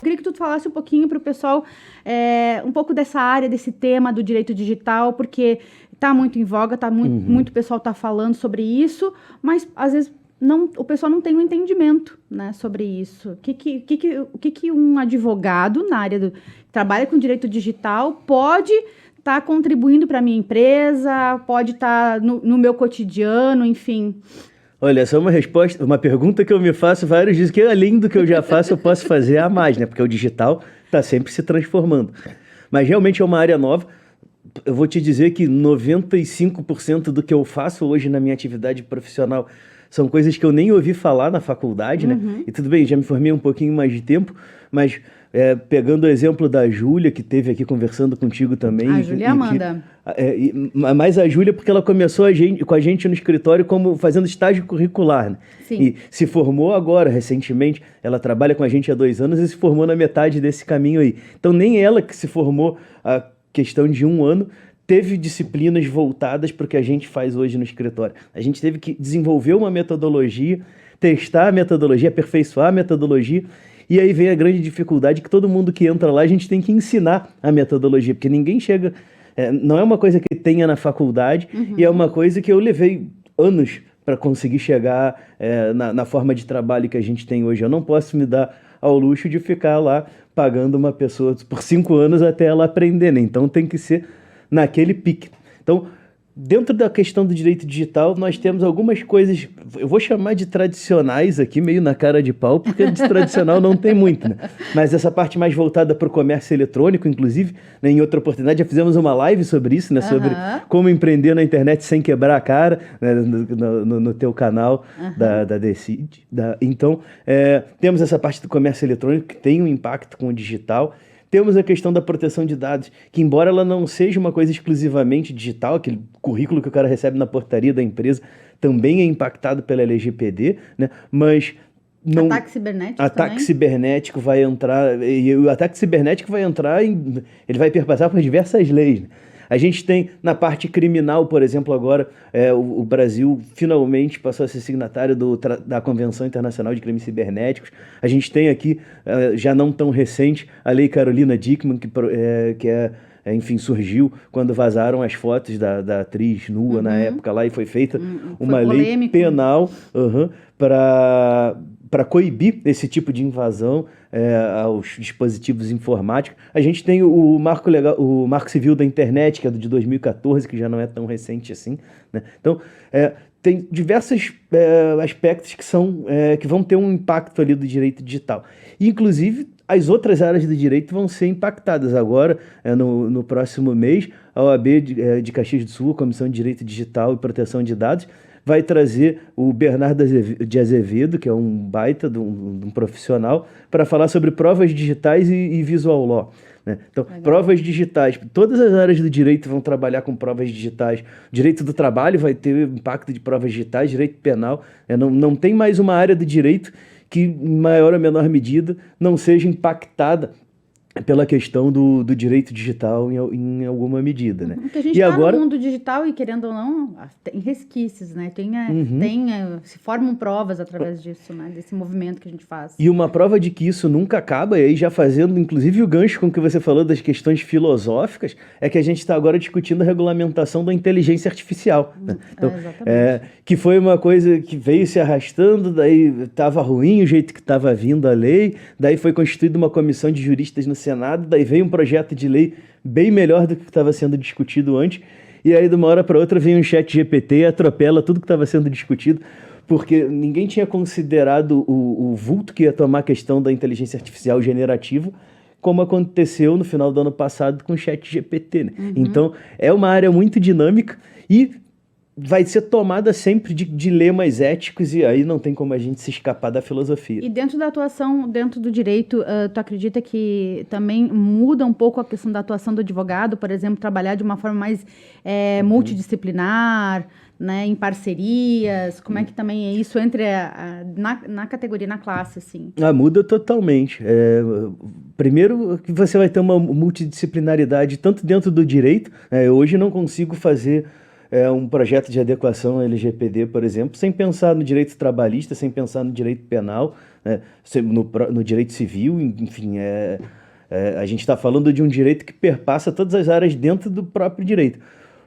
Eu queria que tu falasse um pouquinho para o pessoal, um pouco dessa área, desse tema do direito digital, porque está muito em voga, muito pessoal está falando sobre isso, mas às vezes o pessoal não tem um entendimento, né, sobre isso. O que um advogado na área que trabalha com direito digital pode estar contribuindo para a minha empresa, pode estar no meu cotidiano, enfim. Olha, essa é uma pergunta que eu me faço vários dias, que além do que eu já faço, eu posso fazer a mais, né? Porque o digital está sempre se transformando. Mas realmente é uma área nova. Eu vou te dizer que 95% do que eu faço hoje na minha atividade profissional são coisas que eu nem ouvi falar na faculdade, né? E tudo bem, já me formei um pouquinho mais de tempo, mas pegando o exemplo da Júlia, que esteve aqui conversando contigo também. A Júlia Amanda. Mas a Júlia, porque ela começou com a gente no escritório como fazendo estágio curricular, né? Sim. E se formou agora, recentemente. Ela trabalha com a gente há 2 anos e se formou na metade desse caminho aí. Então, nem ela que se formou há questão de 1 ano teve disciplinas voltadas para o que a gente faz hoje no escritório. A gente teve que desenvolver uma metodologia, testar a metodologia, aperfeiçoar a metodologia. E aí vem a grande dificuldade que todo mundo que entra lá, a gente tem que ensinar a metodologia, porque ninguém chega... não é uma coisa que tenha na faculdade, e é uma coisa que eu levei anos para conseguir chegar na forma de trabalho que a gente tem hoje. Eu não posso me dar ao luxo de ficar lá pagando uma pessoa por 5 anos até ela aprender, né? Então tem que ser naquele pique. Então, dentro da questão do direito digital, nós temos algumas coisas, eu vou chamar de tradicionais aqui, meio na cara de pau, porque de tradicional não tem muito, né? Mas essa parte mais voltada para o comércio eletrônico, inclusive, né, em outra oportunidade já fizemos uma live sobre isso, né? Sobre como empreender na internet sem quebrar a cara, né, no teu canal da Decide. Então, temos essa parte do comércio eletrônico que tem um impacto com o digital. Temos a questão da proteção de dados, que embora ela não seja uma coisa exclusivamente digital, aquele currículo que o cara recebe na portaria da empresa também é impactado pela LGPD, né? Mas não... Ataque cibernético Ataque também? cibernético vai entrar, e o ataque cibernético vai entrar, ele vai perpassar por diversas leis, né? A gente tem na parte criminal, por exemplo, agora o Brasil finalmente passou a ser signatário da Convenção Internacional de Crimes Cibernéticos. A gente tem aqui, já não tão recente, a Lei Carolina Dickmann, enfim, surgiu quando vazaram as fotos da atriz nua na época lá, e foi feita uma lei penal para coibir esse tipo de invasão aos dispositivos informáticos. A gente tem o Marco Civil da Internet, que é de 2014, que já não é tão recente assim, né? Então, tem diversos aspectos que vão ter um impacto ali do direito digital. Inclusive, as outras áreas do direito vão ser impactadas. Agora, no próximo mês, a OAB de Caxias do Sul, a Comissão de Direito Digital e Proteção de Dados, vai trazer o Bernardo de Azevedo, que é um baita de um profissional, para falar sobre provas digitais e visual law, né? Então, provas digitais, todas as áreas do direito vão trabalhar com provas digitais. O direito do trabalho vai ter impacto de provas digitais, direito penal. Não tem mais uma área do direito que, em maior ou menor medida, não seja impactada pela questão do direito digital em alguma medida, né? Porque a gente está no mundo digital e, querendo ou não, tem resquícios, né? Se formam provas através disso, né? Desse movimento que a gente faz. E uma prova de que isso nunca acaba, e aí já fazendo, inclusive, o gancho com que você falou das questões filosóficas, é que a gente está agora discutindo a regulamentação da inteligência artificial, né? Então, que foi uma coisa que veio se arrastando, daí estava ruim o jeito que estava vindo a lei, daí foi constituída uma comissão de juristas no Senado, daí veio um projeto de lei bem melhor do que estava sendo discutido antes, e aí de uma hora para outra vem um chat GPT e atropela tudo que estava sendo discutido, porque ninguém tinha considerado o vulto que ia tomar a questão da inteligência artificial generativa, como aconteceu no final do ano passado com o chat GPT, né? Então, é uma área muito dinâmica e vai ser tomada sempre de dilemas éticos, e aí não tem como a gente se escapar da filosofia. E dentro da atuação, dentro do direito, tu acredita que também muda um pouco a questão da atuação do advogado, por exemplo, trabalhar de uma forma mais multidisciplinar, né, em parcerias? Como é que também é isso entre na categoria, na classe, assim? Muda totalmente. Primeiro que você vai ter uma multidisciplinaridade tanto dentro do direito, hoje não consigo fazer um projeto de adequação LGPD, por exemplo, sem pensar no direito trabalhista, sem pensar no direito penal, né? No direito civil, enfim, a gente está falando de um direito que perpassa todas as áreas dentro do próprio direito.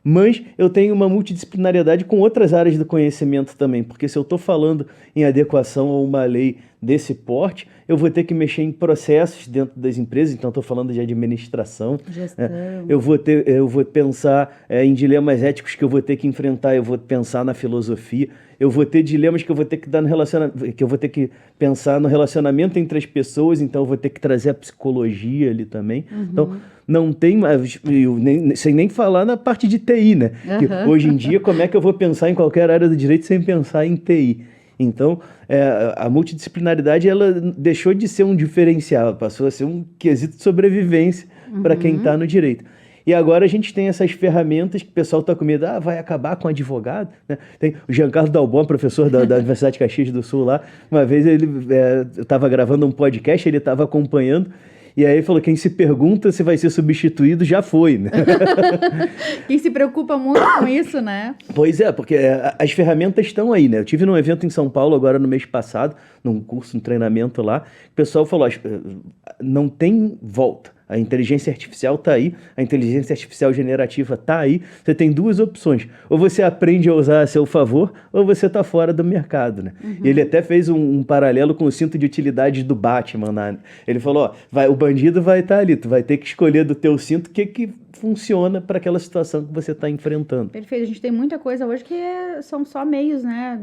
Mas eu tenho uma multidisciplinariedade com outras áreas do conhecimento também, porque se eu estou falando em adequação a uma lei desse porte, eu vou ter que mexer em processos dentro das empresas, então estou falando de administração. Gestão. Eu vou pensar em dilemas éticos que eu vou ter que enfrentar, eu vou pensar na filosofia, eu vou ter dilemas que eu vou ter que dar no relacionamento, que eu vou ter que pensar no relacionamento entre as pessoas, então eu vou ter que trazer a psicologia ali também. Então, não tem mais, sem nem falar na parte de TI, né? Que hoje em dia, como é que eu vou pensar em qualquer área do direito sem pensar em TI? Então, a multidisciplinaridade ela deixou de ser um diferencial, passou a ser um quesito de sobrevivência para quem está no direito. E agora a gente tem essas ferramentas que o pessoal está com medo, vai acabar com advogado, né? Tem o Giancarlo Dalbon, professor da Universidade de Caxias do Sul lá, uma vez ele estava gravando um podcast, ele estava acompanhando, e aí ele falou, quem se pergunta se vai ser substituído já foi, né? Quem se preocupa muito com isso, né? Pois é, porque as ferramentas estão aí, né? Eu tive num evento em São Paulo agora no mês passado, num curso, um treinamento lá, o pessoal falou, não tem volta. A inteligência artificial está aí, a inteligência artificial generativa está aí. Você tem duas opções. Ou você aprende a usar a seu favor, ou você está fora do mercado, né? E ele até fez um paralelo com o cinto de utilidade do Batman. Né? Ele falou, o bandido vai estar ali, tu vai ter que escolher do teu cinto o que funciona para aquela situação que você está enfrentando. Perfeito. A gente tem muita coisa hoje que são só meios, né?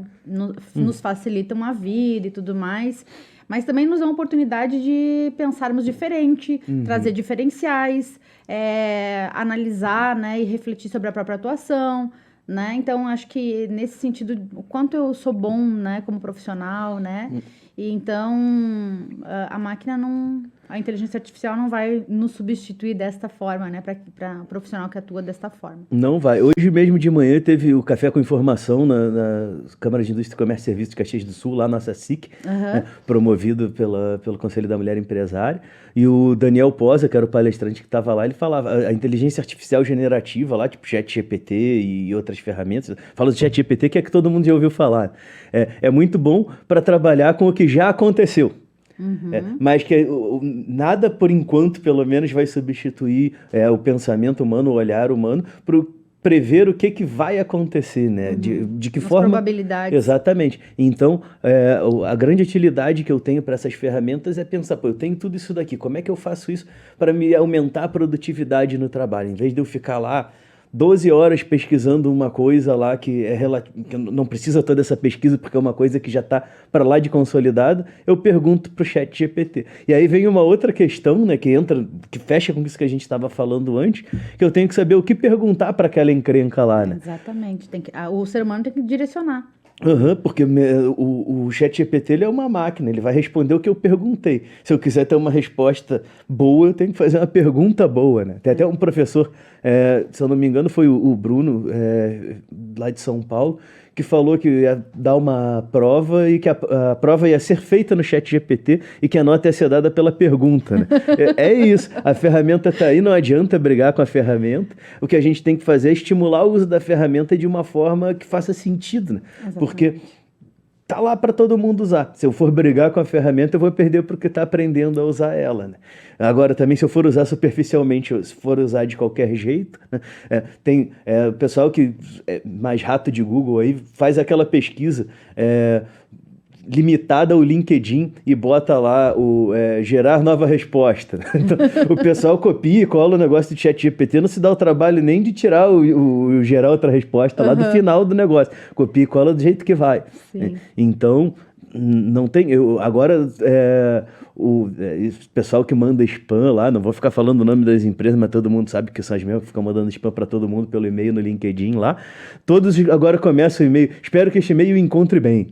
Nos facilitam a vida e tudo mais. Mas também nos dá uma oportunidade de pensarmos diferente, trazer diferenciais, analisar, né, e refletir sobre a própria atuação, né? Então, acho que nesse sentido, o quanto eu sou bom, né, como profissional, né? E então, a máquina não... A inteligência artificial não vai nos substituir desta forma, né? Para profissional que atua desta forma. Não vai. Hoje mesmo de manhã teve o Café com Informação na Câmara de Indústria, Comércio e Serviços de Caxias do Sul, lá na nossa SIC, né? Promovido pelo Conselho da Mulher Empresária. E o Daniel Posa, que era o palestrante que estava lá, ele falava a inteligência artificial generativa lá, tipo ChatGPT e outras ferramentas. Fala do ChatGPT, que é que todo mundo já ouviu falar. É muito bom para trabalhar com o que já aconteceu. Mas que nada, por enquanto, pelo menos, vai substituir o pensamento humano, o olhar humano, para prever o que vai acontecer, né? De que As forma... probabilidades. Exatamente. Então, a grande utilidade que eu tenho para essas ferramentas é pensar, eu tenho tudo isso daqui, como é que eu faço isso para me aumentar a produtividade no trabalho? Em vez de eu ficar lá 12 horas pesquisando uma coisa lá que que não precisa toda essa pesquisa porque é uma coisa que já está para lá de consolidado, eu pergunto para o ChatGPT. E aí vem uma outra questão, né, que fecha com isso que a gente estava falando antes, que eu tenho que saber o que perguntar para aquela encrenca lá, né? Exatamente. O ser humano tem que direcionar. Porque o ChatGPT ele é uma máquina, ele vai responder o que eu perguntei. Se eu quiser ter uma resposta boa, eu tenho que fazer uma pergunta boa, né? Tem até um professor, se eu não me engano, foi o Bruno, lá de São Paulo, que falou que ia dar uma prova e que a prova ia ser feita no ChatGPT e que a nota ia ser dada pela pergunta, né? É isso, a ferramenta está aí, não adianta brigar com a ferramenta. O que a gente tem que fazer é estimular o uso da ferramenta de uma forma que faça sentido, né? Porque tá lá para todo mundo usar. Se eu for brigar com a ferramenta, eu vou perder porque tá aprendendo a usar ela, né? Agora, também, se eu for usar superficialmente, se for usar de qualquer jeito, né? Tem o pessoal que é mais rato de Google aí, faz aquela pesquisa limitada ao LinkedIn e bota lá gerar nova resposta. Então, o pessoal copia e cola o negócio do ChatGPT, não se dá o trabalho nem de tirar o gerar outra resposta lá do final do negócio. Copia e cola do jeito que vai. Sim. Então, não tem... Agora, o pessoal que manda spam lá, não vou ficar falando o nome das empresas, mas todo mundo sabe que são as mesmas que ficam mandando spam para todo mundo pelo e-mail no LinkedIn lá. Todos agora começam o e-mail. Espero que este e-mail encontre bem.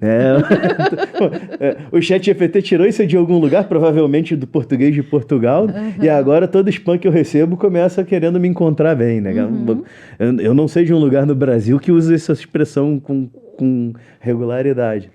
O ChatGPT tirou isso de algum lugar, provavelmente do português de Portugal, e agora todo spam que eu recebo começa querendo me encontrar bem, né? Eu não sei de um lugar no Brasil que use essa expressão com regularidade.